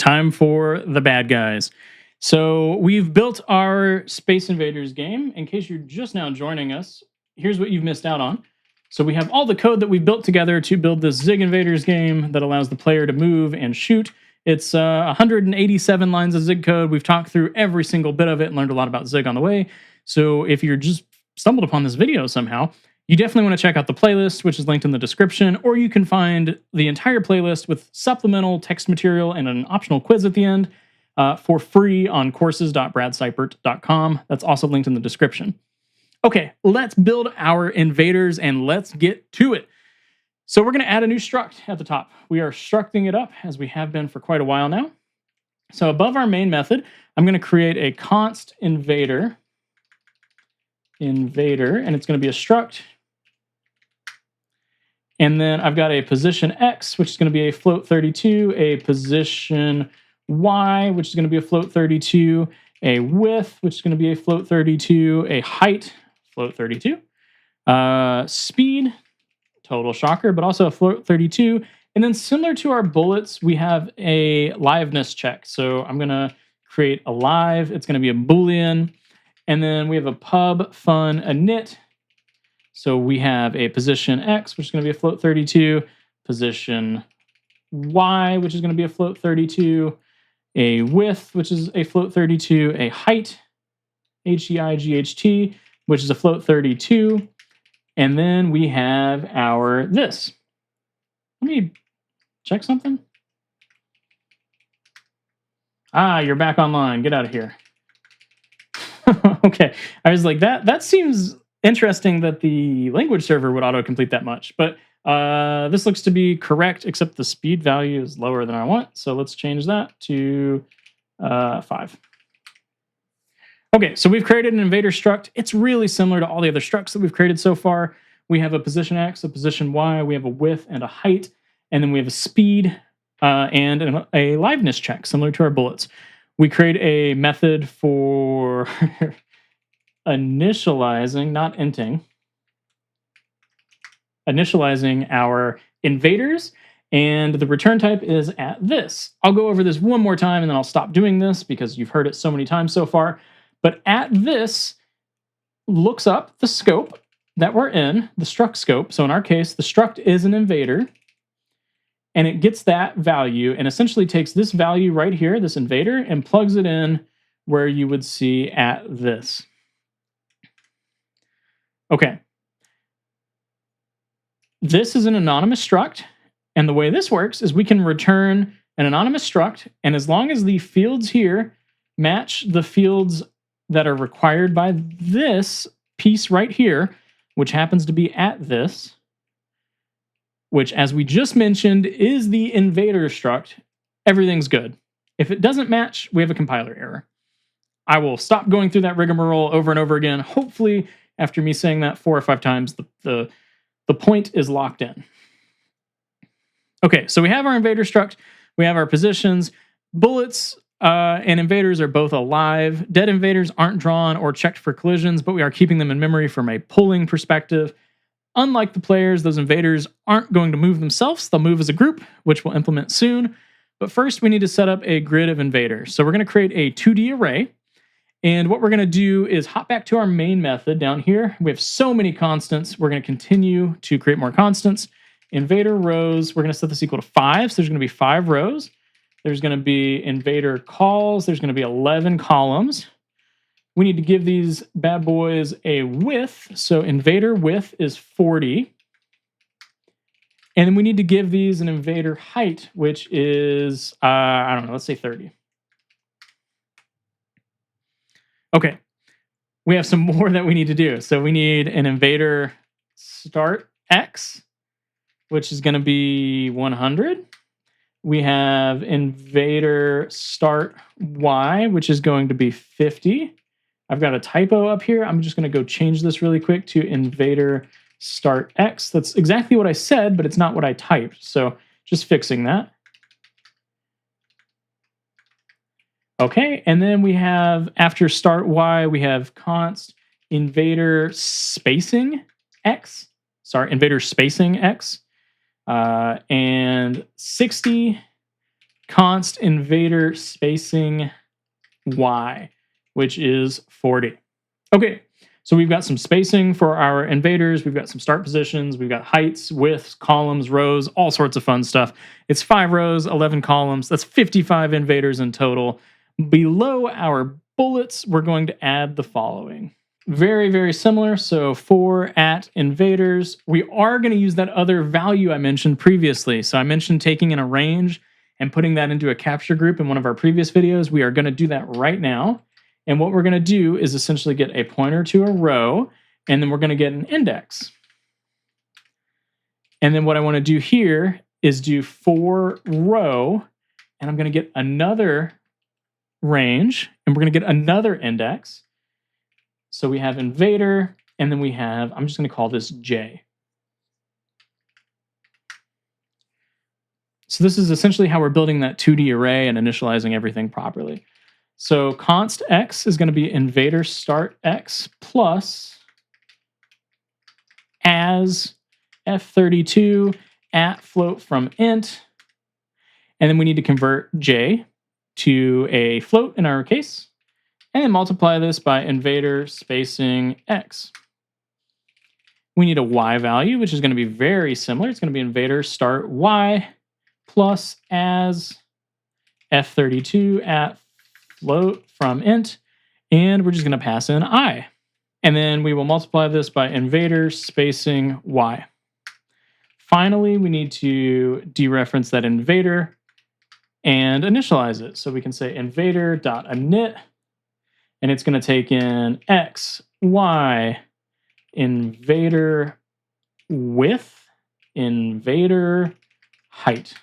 time for the bad guys. So we've built our Space Invaders game. In case you're just now joining us, here's what you've missed out on. So we have all the code that we've built together to build this Zig Invaders game that allows the player to move and shoot. It's 187 lines of Zig code. We've talked through every single bit of it and learned a lot about Zig on the way. So if you're just stumbled upon this video somehow, you definitely want to check out the playlist, which is linked in the description, or you can find the entire playlist with supplemental text material and an optional quiz at the end for free on courses.bradseipert.com. That's also linked in the description. Okay, let's build our invaders and let's get to it. So we're going to add a new struct at the top. We are structing it up as we have been for quite a while now. So above our main method, I'm going to create a const invader, and it's going to be a struct. And then I've got a position X, which is going to be a float 32, a position Y, which is going to be a float 32, a width, which is going to be a float 32, a height, float 32, speed, total shocker, but also a float 32. And then similar to our bullets, we have a liveness check. So I'm going to create a live. It's going to be a Boolean. And then we have a pub, fun, init. So we have a position X, which is going to be a float 32, position Y, which is going to be a float 32, a width, which is a float 32, a height, Height, which is a float 32, and then we have our this. Let me check something. Ah, you're back online. Get out of here. Okay, I was like, that seems interesting that the language server would autocomplete that much, but this looks to be correct, except the speed value is lower than I want. So let's change that to 5. Okay, so we've created an invader struct. It's really similar to all the other structs that we've created so far. We have a position X, a position Y, we have a width and a height, and then we have a speed and a liveness check, similar to our bullets. We create a method for initializing, not inting, initializing our invaders, and the return type is at this. I'll go over this one more time and then I'll stop doing this because you've heard it so many times so far. But at this looks up the scope that we're in, the struct scope. So in our case, the struct is an invader, and it gets that value and essentially takes this value right here, this invader, and plugs it in where you would see at this. Okay. This is an anonymous struct, and the way this works is we can return an anonymous struct, and as long as the fields here match the fields that are required by this piece right here, which happens to be at this, which, as we just mentioned, is the invader struct, everything's good. If it doesn't match, we have a compiler error. I will stop going through that rigmarole over and over again. Hopefully, after me saying that 4 or 5 times, the point is locked in. Okay, so we have our invader struct, we have our positions. Bullets and invaders are both alive. Dead invaders aren't drawn or checked for collisions, but we are keeping them in memory from a polling perspective. Unlike the players, those invaders aren't going to move themselves. They'll move as a group, which we'll implement soon. But first, we need to set up a grid of invaders. So we're going to create a 2D array. And what we're going to do is hop back to our main method down here. We have so many constants. We're going to continue to create more constants. Invader rows, we're going to set this equal to 5. So there's going to be 5 rows. There's going to be invader calls. There's going to be 11 columns. We need to give these bad boys a width. So invader width is 40. And then we need to give these an invader height, which is, I don't know, let's say 30. Okay, we have some more that we need to do. So we need an invader start X, which is going to be 100. We have invader start Y, which is going to be 50. I've got a typo up here. I'm just going to go change this really quick to invader start X. That's exactly what I said, but it's not what I typed. So just fixing that. Okay, and then we have, after start Y, we have const invader spacing X. Sorry, invader spacing X. And 60 const invader spacing y, which is 40. Okay, so we've got some spacing for our invaders. We've got some start positions. We've got heights, widths, columns, rows, all sorts of fun stuff. It's 5 rows, 11 columns. That's 55 invaders in total. Below our bullets, we're going to add the following. Very, very similar. So for at invaders, we are going to use that other value I mentioned previously. So I mentioned taking in a range and putting that into a capture group in one of our previous videos. We are going to do that right now. And what we're going to do is essentially get a pointer to a row, and then we're going to get an index. And then what I want to do here is do for row, and I'm going to get another range, and we're going to get another index. So we have invader, and then we have, I'm just going to call this J. So this is essentially how we're building that 2D array and initializing everything properly. So const x is going to be invader start x plus as f32 at float from int. And then we need to convert j to a float in our case, and then multiply this by invader spacing x. We need a y value, which is going to be very similar. It's going to be invader start y plus as f32 at float from int, and we're just going to pass in I. And then we will multiply this by invader spacing y. Finally, we need to dereference that invader and initialize it. So we can say invader.init, and it's going to take in x, y, invader width, invader height.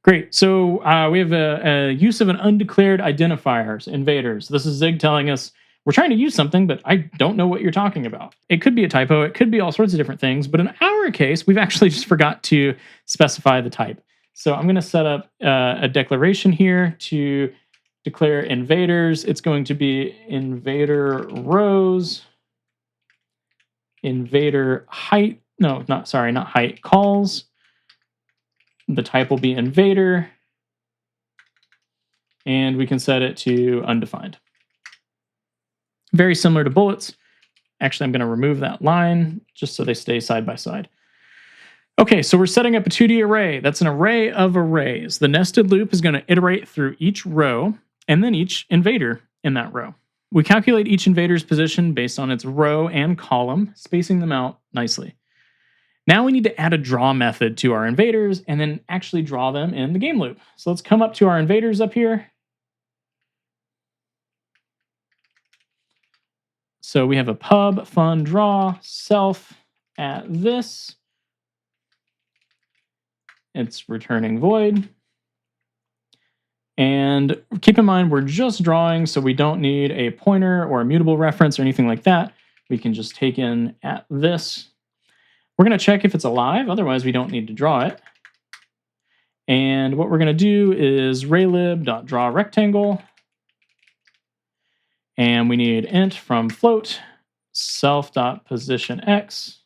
Great. So we have a use of an undeclared identifier, invaders. This is Zig telling us we're trying to use something, but I don't know what you're talking about. It could be a typo. It could be all sorts of different things. But in our case, we've actually just forgot to specify the type. So I'm going to set up a declaration here to declare invaders. It's going to be invader rows, invader height. No, not height, calls. The type will be invader, and we can set it to undefined. Very similar to bullets. Actually, I'm going to remove that line just so they stay side by side. Okay, so we're setting up a 2D array. That's an array of arrays. The nested loop is going to iterate through each row and then each invader in that row. We calculate each invader's position based on its row and column, spacing them out nicely. Now we need to add a draw method to our invaders and then actually draw them in the game loop. So let's come up to our invaders up here. So we have a pub fun draw self at this. It's returning void. And keep in mind, we're just drawing, so we don't need a pointer or a mutable reference or anything like that. We can just take in at this. We're going to check if it's alive. Otherwise, we don't need to draw it. And what we're going to do is raylib.drawRectangle. And we need int from float, self.positionx,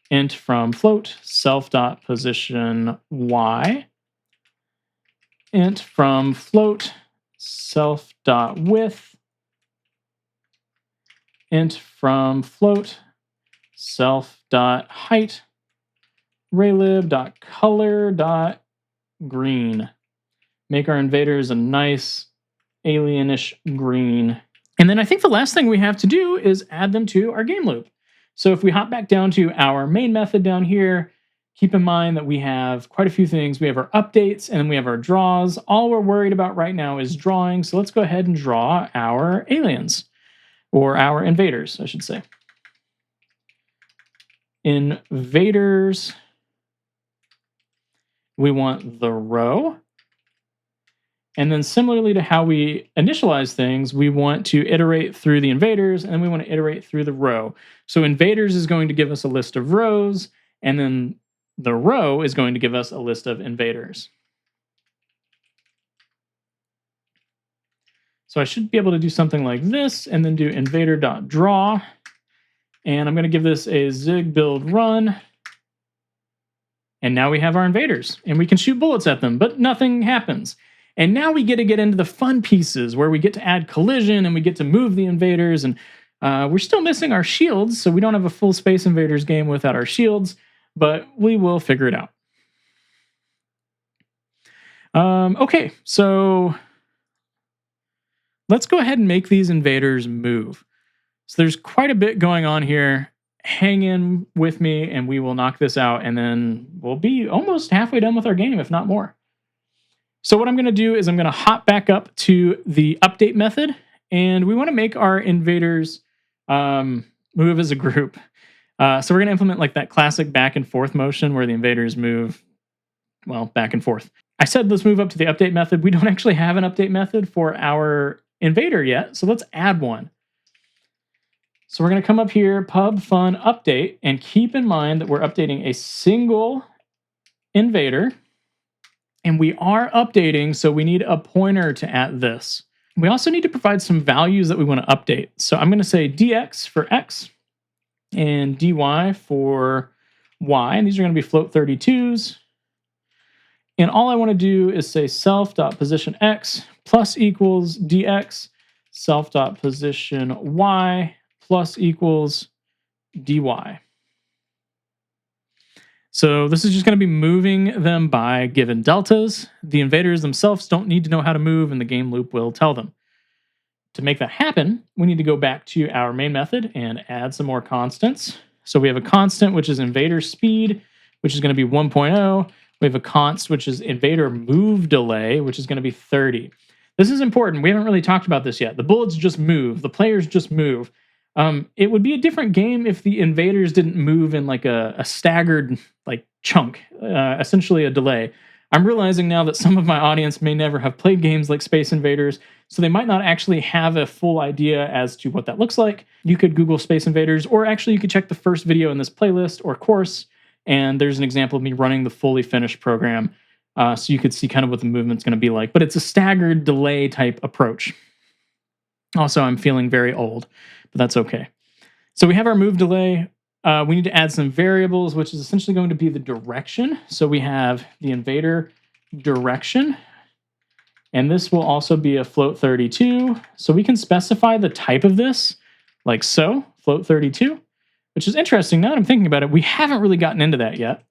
int from float, self.position y, int from float, self.width, int from float, self.height, raylib.color.green. Make our invaders a nice alienish green. And then I think the last thing we have to do is add them to our game loop. So if we hop back down to our main method down here, keep in mind that we have quite a few things. We have our updates and then we have our draws. All we're worried about right now is drawing. So let's go ahead and draw our aliens, or our invaders, I should say. Invaders, we want the row. And then similarly to how we initialize things, we want to iterate through the invaders, and then we want to iterate through the row. So invaders is going to give us a list of rows, and then the row is going to give us a list of invaders. So I should be able to do something like this, and then do invader.draw. And I'm going to give this a zig build run. And now we have our invaders, and we can shoot bullets at them, but nothing happens. And now we get to get into the fun pieces where we get to add collision and we get to move the invaders. And we're still missing our shields, so we don't have a full Space Invaders game without our shields, but we will figure it out. Okay, so let's go ahead and make these invaders move. So there's quite a bit going on here. Hang in with me and we will knock this out, and then we'll be almost halfway done with our game, if not more. So what I'm going to do is I'm going to hop back up to the update method, and we want to make our invaders move as a group. So we're going to implement like that classic back and forth motion where the invaders move, well, back and forth. I said let's move up to the update method. We don't actually have an update method for our invader yet, so let's add one. So we're going to come up here, pub fun update, and keep in mind that we're updating a single invader, and we are updating, so we need a pointer to add this. We also need to provide some values that we want to update. So I'm going to say dx for x and dy for y, and these are going to be float 32s. And all I want to do is say self.position x plus equals dx, self.position y plus equals dy. So this is just going to be moving them by given deltas. The invaders themselves don't need to know how to move, and the game loop will tell them. To make that happen, we need to go back to our main method and add some more constants. So we have a constant, which is invader speed, which is going to be 1.0. We have a const, which is invader move delay, which is going to be 30. This is important. We haven't really talked about this yet. The bullets just move. The players just move. It would be a different game if the invaders didn't move in like a staggered like chunk, essentially a delay. I'm realizing now that some of my audience may never have played games like Space Invaders, so they might not actually have a full idea as to what that looks like. You could Google Space Invaders, or actually you could check the first video in this playlist or course, and there's an example of me running the fully finished program, so you could see kind of what the movement's going to be like. But it's a staggered delay type approach. Also, I'm feeling very old, but that's okay. So we have our move delay. We need to add some variables, which is essentially going to be the direction. So we have the invader direction, and this will also be a float 32. So we can specify the type of this, like so, float 32, which is interesting. Now that I'm thinking about it, we haven't really gotten into that yet.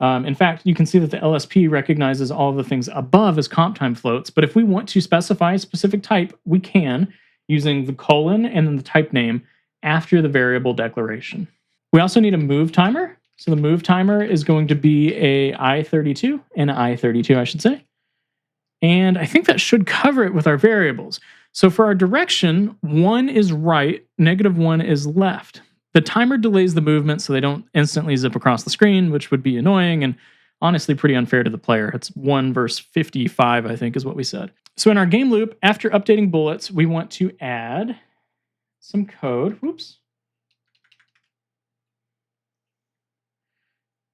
In fact, you can see that the LSP recognizes all of the things above as comp time floats, but if we want to specify a specific type, we can, using the colon and then the type name after the variable declaration. We also need a move timer. So the move timer is going to be a I32, an I32, I should say. And I think that should cover it with our variables. So for our direction, 1 is right, -1 is left. The timer delays the movement so they don't instantly zip across the screen, which would be annoying and honestly pretty unfair to the player. It's 1 versus 55, I think is what we said. So in our game loop, after updating bullets, we want to add some code. Whoops.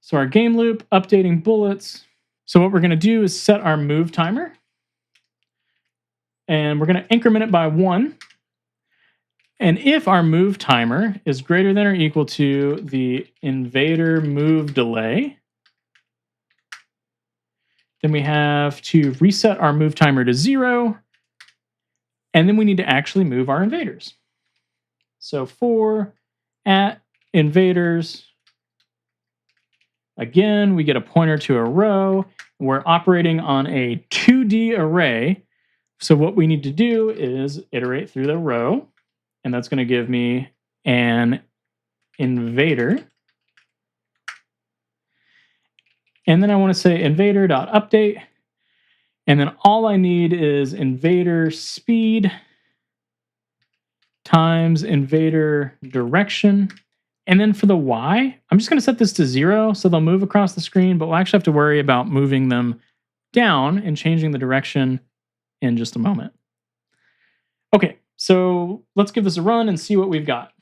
So our game loop, updating bullets. So what we're going to do is set our move timer. And we're going to increment it by 1. And if our move timer is greater than or equal to the invader move delay, then we have to reset our move timer to 0. And then we need to actually move our invaders. So for at invaders, again, we get a pointer to a row. We're operating on a 2D array. So what we need to do is iterate through the row. And that's going to give me an invader. And then I want to say invader.update. And then all I need is invader speed times invader direction. And then for the Y, I'm just going to set this to 0, so they'll move across the screen, but we'll actually have to worry about moving them down and changing the direction in just a moment. Okay, so let's give this a run and see what we've got.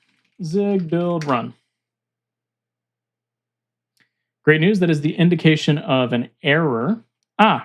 Zig build run. Great news, that is the indication of an error.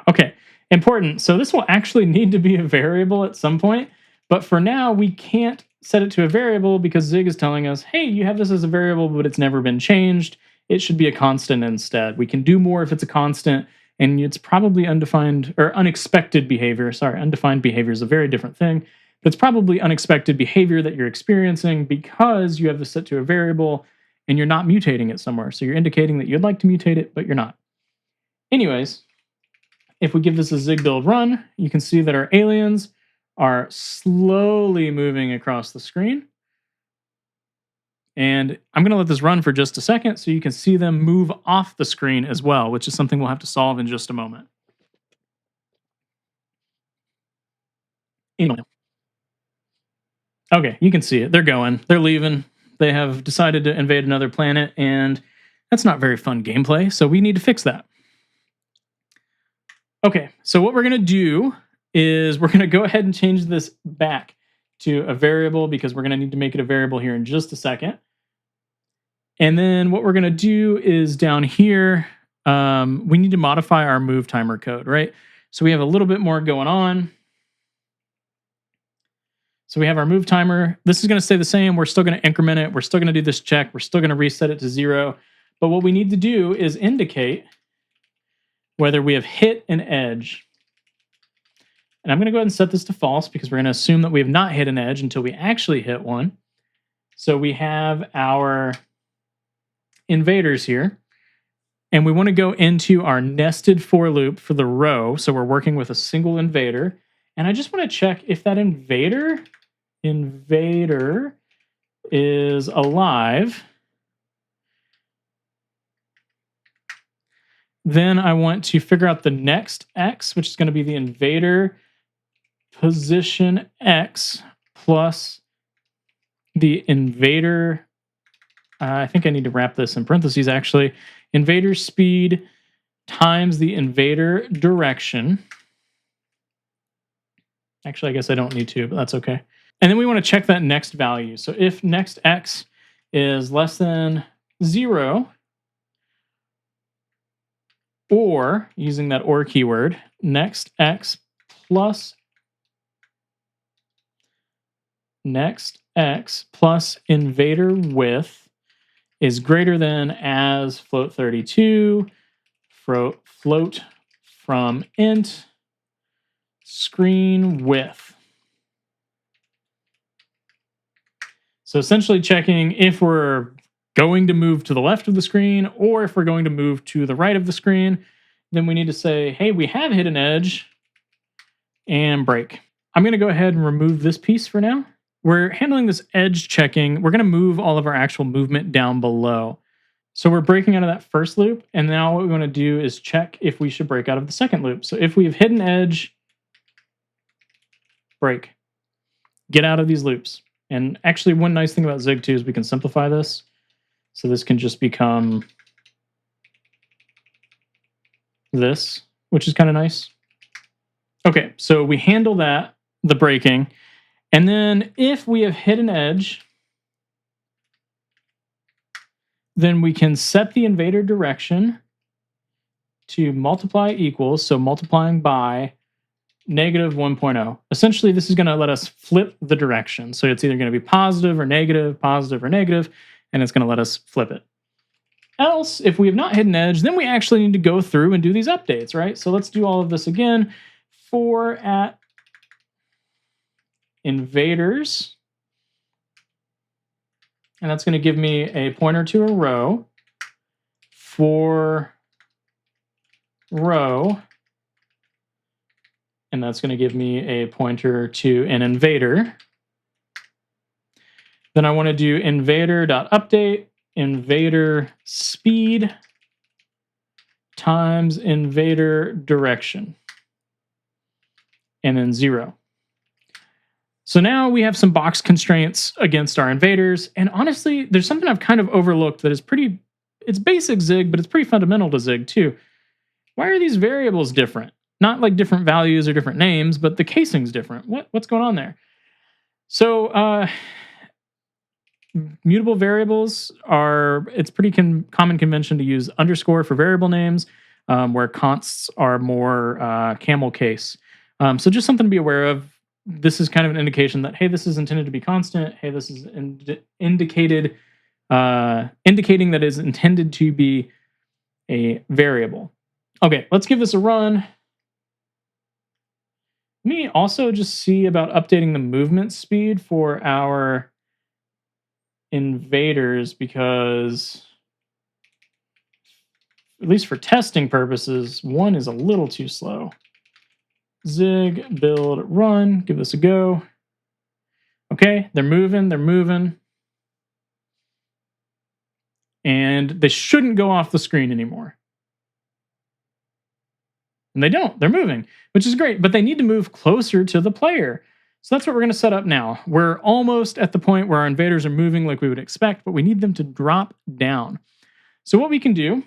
Okay, important. So this will actually need to be a variable at some point, but for now we can't set it to a variable because Zig is telling us, hey, you have this as a variable, but it's never been changed. it should be a constant instead. We can do more if it's a constant, and it's probably undefined or unexpected behavior. Sorry, undefined behavior is a very different thing. But it's probably unexpected behavior that you're experiencing because you have this set to a variable and you're not mutating it somewhere. So you're indicating that you'd like to mutate it, but you're not. Anyways, if we give this a zig build run, you can see that our aliens are slowly moving across the screen. And I'm going to let this run for just a second so you can see them move off the screen as well, which is something we'll have to solve in just a moment. Okay, you can see it. They're going. They're leaving. They have decided to invade another planet, and that's not very fun gameplay, so we need to fix that. Okay, so what we're going to do is we're going to go ahead and change this back to a variable because we're going to need to make it a variable here in just a second. And then what we're going to do is down here, we need to modify our move timer code, right? So we have a little bit more going on. So we have our move timer. This is going to stay the same. We're still going to increment it. We're still going to do this check. We're still going to reset it to 0. But what we need to do is indicate whether we have hit an edge. And I'm going to go ahead and set this to false because we're going to assume that we have not hit an edge until we actually hit one. So we have our invaders here. And we want to go into our nested for loop for the row. So we're working with a single invader. And I just want to check if that invader is alive. Then I want to figure out the next X, which is going to be the invader position X plus the invader. I think I need to wrap this in parentheses actually. Invader speed times the invader direction. Actually, I guess I don't need to, but that's okay. And then we want to check that next value. So if next X is less than 0, or using that or keyword, next X plus invader width is greater than as float 32, float from int screen width. So essentially checking if we're going to move to the left of the screen or if we're going to move to the right of the screen. Then we need to say, hey, we have hit an edge and break. I'm going to go ahead and remove this piece for now. We're handling this edge checking. We're going to move all of our actual movement down below. So we're breaking out of that first loop. And now what we want to do is check if we should break out of the second loop. So if we've hit an edge, break. Get out of these loops. And actually, one nice thing about Zig 2 is we can simplify this. So this can just become this, which is kind of nice. Okay, so we handle that, the breaking. And then if we have hit an edge, then we can set the invader direction to multiply equals, so multiplying by negative 1.0. Essentially, this is going to let us flip the direction. So it's either going to be positive or negative, and it's going to let us flip it. Else, if we have not hit an edge, then we actually need to go through and do these updates, right? So let's do all of this again. For at invaders, and that's going to give me a pointer to a row. For row, and that's going to give me a pointer to an invader. Then I want to do invader.update, invader speed times invader direction, and then 0. So now we have some box constraints against our invaders. And honestly, there's something I've kind of overlooked that is it's basic Zig, but it's pretty fundamental to Zig too. Why are these variables different? Not like different values or different names, but the casing's different. What's going on there? So mutable variables it's pretty common convention to use underscore for variable names, where consts are more camel case. So just something to be aware of. This is kind of an indication that, hey, this is intended to be constant. Hey, this is indicated indicating that it is intended to be a variable. Okay, let's give this a run. Let me also just see about updating the movement speed for our invaders, because at least for testing purposes, 1 is a little too slow. Zig, build, run, give this a go. Okay, they're moving, they're moving. And they shouldn't go off the screen anymore. And they don't, they're moving, which is great, but they need to move closer to the player. So that's what we're going to set up now. We're almost at the point where our invaders are moving like we would expect, but we need them to drop down. So what we can do,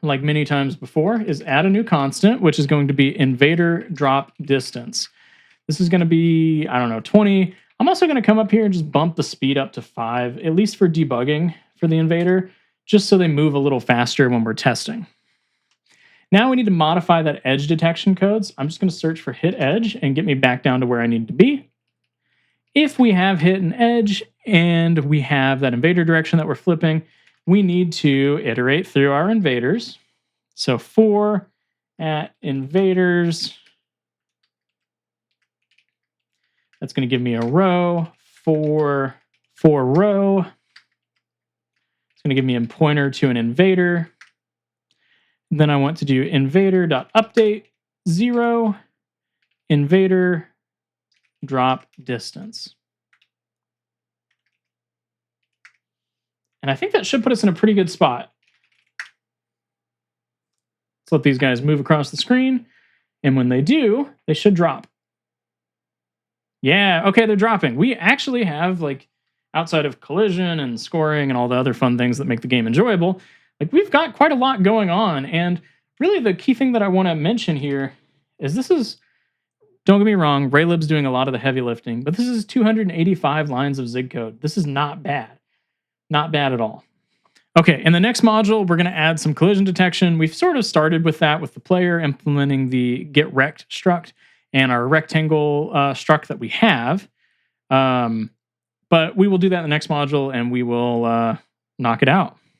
like many times before, is add a new constant, which is going to be invader drop distance. This is going to be, I don't know, 20. I'm also going to come up here and just bump the speed up to 5, at least for debugging for the invader, just so they move a little faster when we're testing. Now we need to modify that edge detection codes. I'm just going to search for hit edge and get me back down to where I need to be. If we have hit an edge and we have that invader direction that we're flipping, we need to iterate through our invaders. So for at invaders, that's going to give me a row. For row, it's going to give me a pointer to an invader. Then I want to do invader.update 0 invader drop distance. And I think that should put us in a pretty good spot. Let's let these guys move across the screen. And when they do, they should drop. Yeah, okay, they're dropping. We actually have, like, outside of collision and scoring and all the other fun things that make the game enjoyable, like, we've got quite a lot going on. And really the key thing that I want to mention here is this is, don't get me wrong, Raylib's doing a lot of the heavy lifting, but this is 285 lines of Zig code. This is not bad. Not bad at all. Okay, in the next module, we're going to add some collision detection. We've sort of started with that with the player, implementing the getRect struct and our rectangle struct that we have. But we will do that in the next module, and we will knock it out.